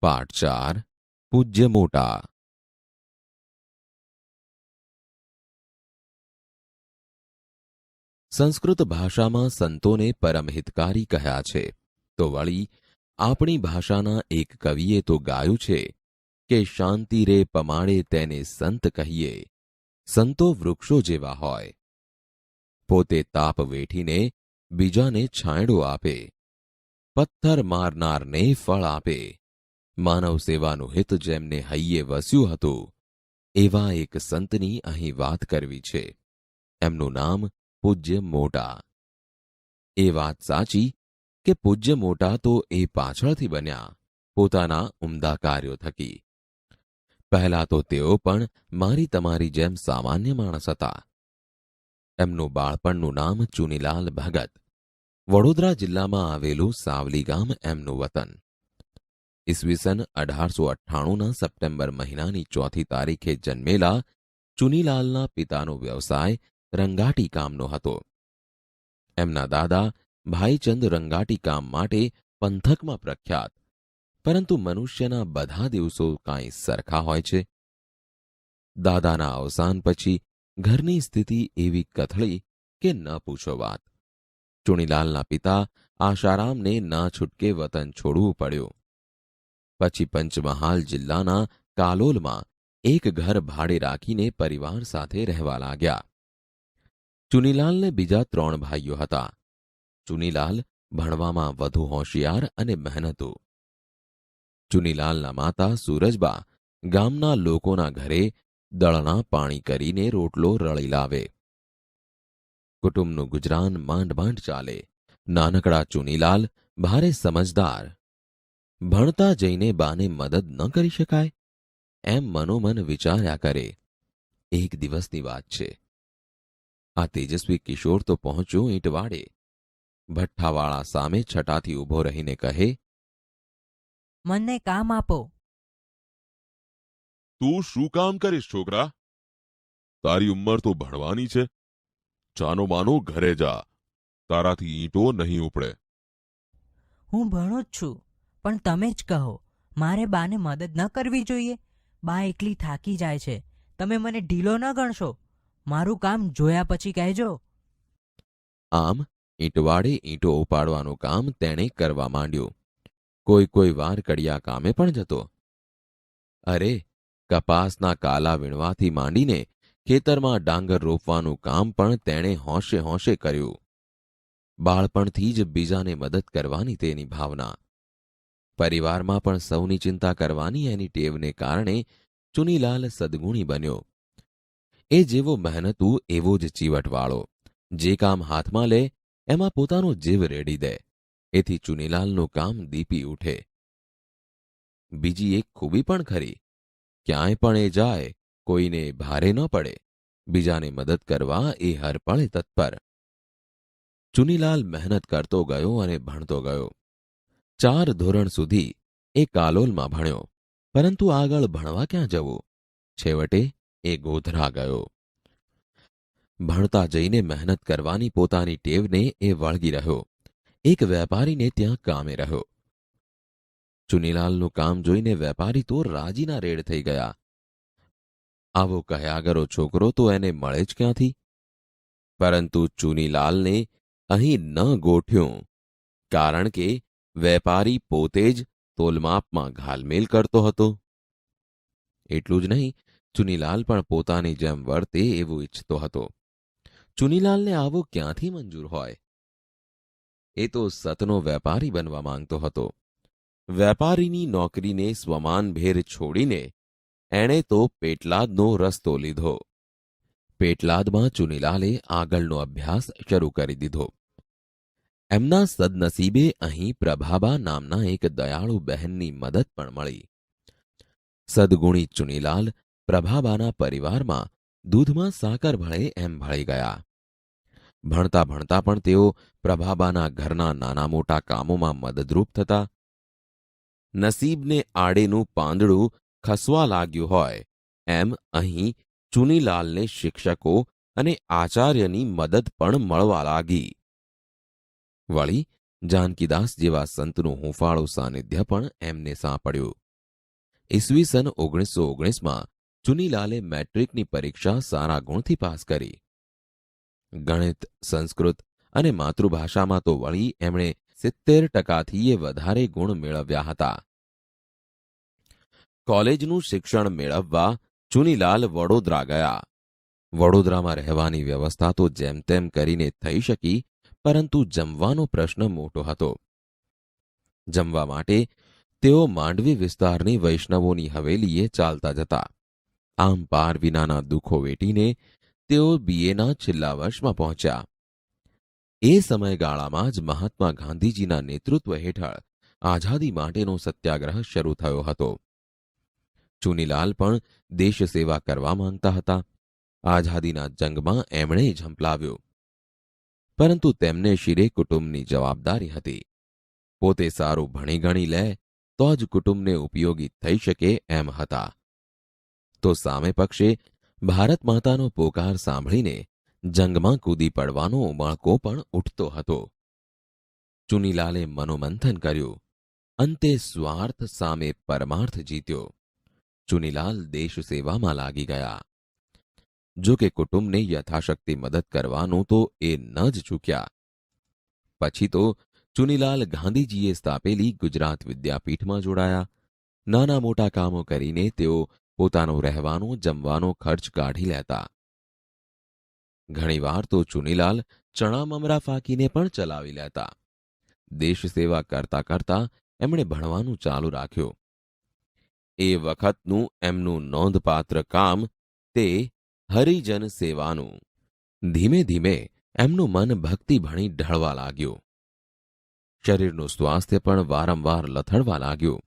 પાઠ 4 પૂજ્ય મોટા. સંસ્કૃત ભાષામાં સંતોને પરમહિતકારી કહ્યા છે, તો વળી આપણી ભાષાના એક કવિએ તો ગાયું છે કે શાંતિ રે પમાડે તેને સંત કહીએ, સંતો વૃક્ષો જેવા હોય. પોતે તાપ વેઠીને બીજાને છાંયડો આપે, પથ્થર મારનારને ફળ આપે, માનવ સેવાનું હિત જેમને હૈયે વસ્યું હતું, એવા એક સંતની અહીં વાત કરવી છે. એમનું નામ પૂજ્ય મોટા. એ વાત સાચી કે પૂજ્ય મોટા તો એ પાછળથી બન્યા, પોતાના ઉમદા કાર્યો થકી. પહેલા તો તેઓ પણ મારી તમારી જેમ સામાન્ય માણસ હતા. એમનું બાળપણનું નામ ચુનીલાલ ભગત. વડોદરા જિલ્લામાં આવેલું સાવલી ગામ એમનું વતન. ઈસવીસન 1898ના સપ્ટેમ્બર મહિનાની 4મી તારીખે જન્મેલા ચુનીલાલના પિતાનો વ્યવસાય રંગાટી કામનો હતો. એમના દાદા ભાઈચંદ રંગાટી કામ માટે પંથકમાં પ્રખ્યાત, પરંતુ મનુષ્યના બધા દિવસો કાંઈ સરખા હોય છે? દાદાના અવસાન પછી ઘરની સ્થિતિ એવી કથળી કે ન પૂછો વાત. ચુનીલાલના પિતા આશારામને ના છૂટકે વતન છોડવું પડ્યું. પછી પંચમહાલ જિલ્લાના કાલોલમાં એક ઘર ભાડે રાખીને પરિવાર સાથે રહેવા લાગ્યા. ચુનીલાલને બીજા 3 ભાઈઓ હતા. ચુનીલાલ ભણવામાં વધુ હોશિયાર અને મહેનતુ. ચુનીલાલના માતા સૂરજબા ગામના લોકોના ઘરે દળના પાણી કરીને રોટલો રળી લાવે. કુટુંબનું ગુજરાન માંડ માંડ ચાલે. નાનકડા ચુનીલાલ ભારે સમજદાર. ભણતા જઈને બાને મદદ ન કરી શકાય એમ મનોમન વિચાર્યા કરે. એક દિવસની વાત છે. આ તેજસ્વી કિશોર તો પહોંચ્યો ઈંટવાડે. ભઠ્ઠાવાળા સામે છટાથી ઊભો રહીને કહે, મને કામ આપો. તું શું કામ કરીશ છોકરા? તારી ઉંમર તો ભણવાની છે. ચાનો માનો ઘરે જા, તારાથી ઈંટો નહીં ઉપડે. હું ભણું જ છું, પણ તમે જ કહો, મારે બાને મદદ ન કરવી જોઈએ? બા એકલી થાકી જાય છે. તમે મને ઢીલો ન ગણશો. મારું કામ જોયા પછી કહેજો. આમ ઈંટવાડે ઈંટો ઉપાડવાનું કામ તેણે કરવા માંડ્યું. કોઈ વાર કડિયા કામે પણ જતો. અરે, કપાસના કાલા વીણવાથી માંડીને ખેતરમાં ડાંગર રોપવાનું કામ પણ તેણે હોંશે હોંશે કર્યું. બાળપણથી જ બીજાને મદદ કરવાની તેની ભાવના. પરિવારમાં પણ સૌની ચિંતા કરવાની એની ટેવને કારણે ચુનીલાલ સદગુણી બન્યો. એ જેવો મહેનતુ એવો જ ચીવટવાળો. જે કામ હાથમાં લે એમાં પોતાનો જીવ રેડી દે. એથી ચુનીલાલનું કામ દીપી ઉઠે. બીજી એક ખૂબી પણ ખરી. ક્યાંય પણ એ જાય કોઈને ભારે ન પડે. બીજાને મદદ કરવા એ હરપળે તત્પર. ચુનીલાલ મહેનત કરતો ગયો અને ભણતો ગયો. 4 ધોરણ સુધી એ કાલોલમાં ભણ્યો, પરંતુ આગળ ભણવા ક્યાં જવું? છેવટે એ ગોધરા ગયો. ભણતા જઈને મહેનત કરવાની પોતાની ટેવને એ વળગી રહ્યો. એક વેપારીને ત્યાં કામે રહ્યો. ચુનીલાલનું કામ જોઈને વેપારી તો રાજીના રેડ થઈ ગયા. આવો કહ્યાગરો છોકરો તો એને મળે જ ક્યાંથી? પરંતુ ચુનીલાલને અહીં ન ગોઠ્યું, કારણ કે વેપારી પોતે જ તોલમાપમાં ઘાલમેલ કરતો હતો. એટલું જ નહીં, ચુનીલાલ પણ પોતાની જેમ વર્તે એવું ઈચ્છતો હતો. ચુનીલાલને આવો ક્યાંથી મંજૂર હોય? એ તો સતનો વેપારી બનવા માંગતો હતો. વેપારીની નોકરીને સ્વમાનભેર છોડીને એણે તો પેટલાદનો રસ્તો લીધો. પેટલાદમાં ચુનીલાલે આગળનો અભ્યાસ શરૂ કરી દીધો. એમના સદનસીબે અહીં પ્રભાબા નામના એક દયાળુ બહેનની મદદ પણ મળી. સદગુણી ચુનીલાલ પ્રભાબાના પરિવારમાં દૂધમાં સાકર ભળે એમ ભળી ગયા. ભણતા ભણતા પણ તેઓ પ્રભાબાના ઘરના નાના મોટા કામોમાં મદદરૂપ થતા. નસીબને આડેનું પાંદડું ખસવા લાગ્યું હોય એમ અહીં ચુનીલાલને શિક્ષકો અને આચાર્યની મદદ પણ મળવા લાગી. વળી જાનકીદાસ જેવા સંતનું હુંફાળું સાનિધ્ય પણ એમને સાંપડ્યું. ઈસવીસન 1919માં ચુનીલાલે મેટ્રિકની પરીક્ષા સારા ગુણથી પાસ કરી. ગણિત, સંસ્કૃત અને માતૃભાષામાં તો વળી એમણે 70%થી વધારે ગુણ મેળવ્યા હતા. કોલેજનું શિક્ષણ મેળવવા ચુનીલાલ વડોદરા ગયા. વડોદરામાં રહેવાની વ્યવસ્થા તો જેમ તેમ કરીને થઈ શકી, પરંતુ જમવાનો પ્રશ્ન મોટો હતો. જમવા માટે તેઓ માંડવી વિસ્તારની વૈષ્ણવોની હવેલીએ ચાલતા જતા. આમ પાર વિનાના દુઃખો વેઠીને તેઓ બીએના છેલ્લા વર્ષમાં પહોંચ્યા. એ સમયગાળામાં જ મહાત્મા ગાંધીજીના નેતૃત્વ હેઠળ આઝાદી માટેનો સત્યાગ્રહ શરૂ થયો હતો. ચુનીલાલ પણ દેશ સેવા કરવા માંગતા હતા. આઝાદીના જંગમાં એમણે ઝંપલાવ્યો. પરંતુ તેમને શિરે કુટુંબની જવાબદારી હતી. પોતે સારું ભણી ગણી લે તો જ કુટુંબને ઉપયોગી થઈ શકે એમ હતા. તો સામે પક્ષે ભારત માતાનો પોકાર સાંભળીને જંગમાં કૂદી પડવાનો ઉમળકો પણ ઉઠતો હતો. ચુનીલાલે મનોમંથન કર્યું. અંતે સ્વાર્થ સામે પરમાર્થ જીત્યો. ચુનીલાલ દેશ સેવામાં લાગી ગયા. જો કે કુટુંબને યથાશક્તિ મદદ કરવાનું તો એ ન જ ચૂક્યા. પછી તો ચુનીલાલ ગાંધીજીએ સ્થાપેલી ગુજરાત વિદ્યાપીઠમાં જોડાયા. નાના મોટા કામો કરીને તેઓ પોતાનો રહેવાનો જમવાનો ખર્ચ કાઢી લેતા. ઘણીવાર તો ચુનીલાલ ચણા મમરા ફાંકીને પણ ચલાવી લેતા. દેશ સેવા કરતા કરતા એમણે ભણવાનું ચાલુ રાખ્યું. એ વખતનું એમનું નોંધપાત્ર કામ તે હરિજન સેવાનું. ધીમે ધીમે એમનું મન ભક્તિ ભણી ઢળવા લાગ્યું. શરીરનું સ્વાસ્થ્ય પણ વારંવાર લથડવા લાગ્યું.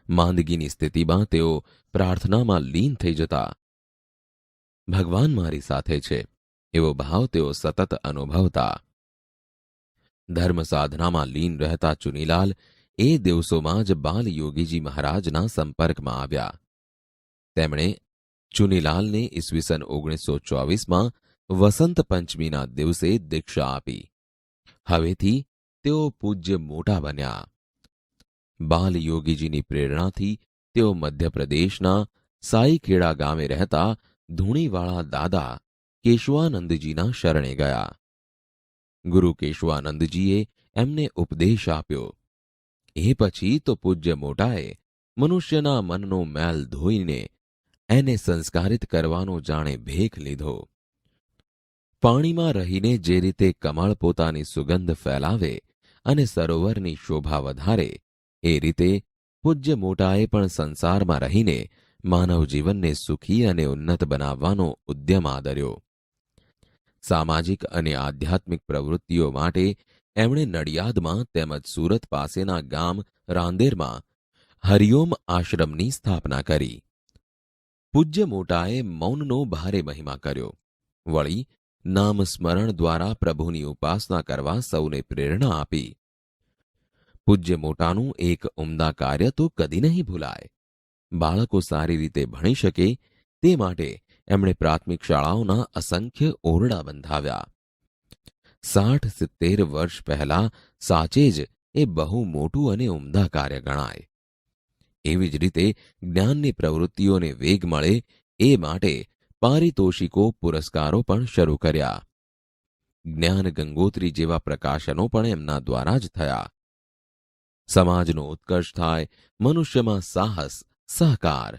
માંદગીની સ્થિતિમાં તેઓ પ્રાર્થનામાં લીન થઈ જતા. ભગવાન મારી સાથે છે એવો ભાવ તેઓ સતત અનુભવતા. ધર્મ સાધનામાં લીન રહેતા ચુનીલાલ એ દિવસોમાં જ બાલ યોગીજી મહારાજના સંપર્કમાં આવ્યા. તેમણે ચુનીલાલને ઈસવીસન 1924માં વસંત પંચમીના દિવસે દીક્ષા આપી. હવેથી તેઓ પૂજ્ય મોટા બન્યા. બાલ યોગીજીની પ્રેરણાથી તેઓ મધ્યપ્રદેશના સાઈખેડા ગામે રહેતા ધૂણીવાળા દાદા કેશવાનંદજીના શરણે ગયા. ગુરુ કેશવાનંદજીએ એમને ઉપદેશ આપ્યો. એ પછી તો પૂજ્ય મોટાએ મનુષ્યના મનનો મેલ ધોઈને એને સંસ્કારિત કરવાનો જાણે ભેખ લીધો. પાણીમાં રહીને જે રીતે કમળ પોતાની સુગંધ ફેલાવે અને સરોવરની શોભા વધારે, એ રીતે પૂજ્ય મોટાએ પણ સંસારમાં રહીને માનવ જીવનને સુખી અને ઉન્નત બનાવવાનો ઉદ્યમ આદર્યો. સામાજિક અને આધ્યાત્મિક પ્રવૃત્તિઓ માટે એમણે નડિયાદમાં તેમજ સુરત પાસેના ગામ રાંદેરમાં હરિઓમ આશ્રમની સ્થાપના કરી. પૂજ્ય મોટાએ મૌનનો ભારે મહિમા કર્યો. વળી નામ સ્મરણ દ્વારા પ્રભુની ઉપાસના કરવા સૌને પ્રેરણા આપી. પૂજ્ય મોટાનું એક ઉમદા કાર્ય તો કદી નહીં ભૂલાય. બાળકો સારી રીતે ભણી શકે તે માટે એમણે પ્રાથમિક શાળાઓના અસંખ્ય ઓરડા બંધાવ્યા. 60-70 વર્ષ પહેલા સાચે જ એ બહુ મોટું અને ઉમદા કાર્ય ગણાય. એવી જ રીતે જ્ઞાનની પ્રવૃત્તિઓને વેગ મળે એ માટે પારિતોષિકો પુરસ્કારો પણ શરૂ કર્યા. જ્ઞાન ગંગોત્રી જેવા પ્રકાશનો પણ એમના દ્વારા જ થયા. સમાજનો ઉત્કર્ષ થાય, મનુષ્યમાં સાહસ, સહકાર,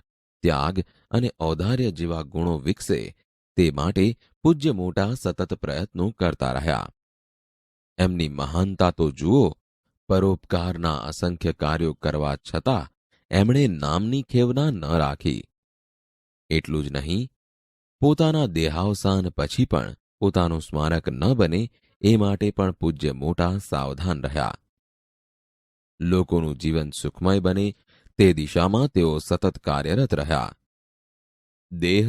ત્યાગ અને ઔદાર્ય જેવા ગુણો વિકસે તે માટે પૂજ્ય મોટા સતત પ્રયત્નો કરતા રહ્યા. એમની મહાનતા તો જુઓ. પરોપકારના અસંખ્ય કાર્યો કરવા છતાં એમણે નામની ખેવના ન રાખી. એટલું જ નહીં, પોતાના દેહાવસાન પછી પણ પોતાનું સ્મારક ન બને એ માટે પણ પૂજ્ય મોટા સાવધાન રહ્યા. લોકોનું જીવન સુખમય બને તે દિશામાં તેઓ સતત કાર્યરત રહ્યા. દેહ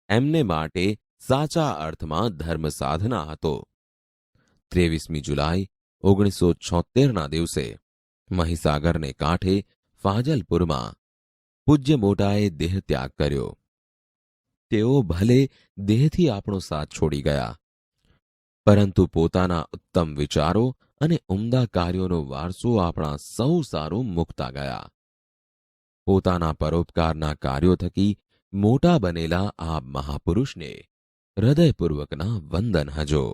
એમને માટે સાચા અર્થમાં ધર્મ સાધના હતો. 23મી જુલાઈ 1976ના દિવસે મહીસાગરને કાંઠે ફાજલપુરમાં પૂજ્ય મોટાએ દેહ ત્યાગ કર્યો. તેઓ ભલે દેહથી આપણો સાથ છોડી ગયા, પરંતુ પોતાના ઉત્તમ વિચારો અને ઉમદા કાર્યોનો વારસો આપણા સૌ સારું મૂકતા ગયા. પોતાના પરોપકારના કાર્યો થકી મોટા બનેલા આ મહાપુરુષને હૃદયપૂર્વકના વંદન હજો.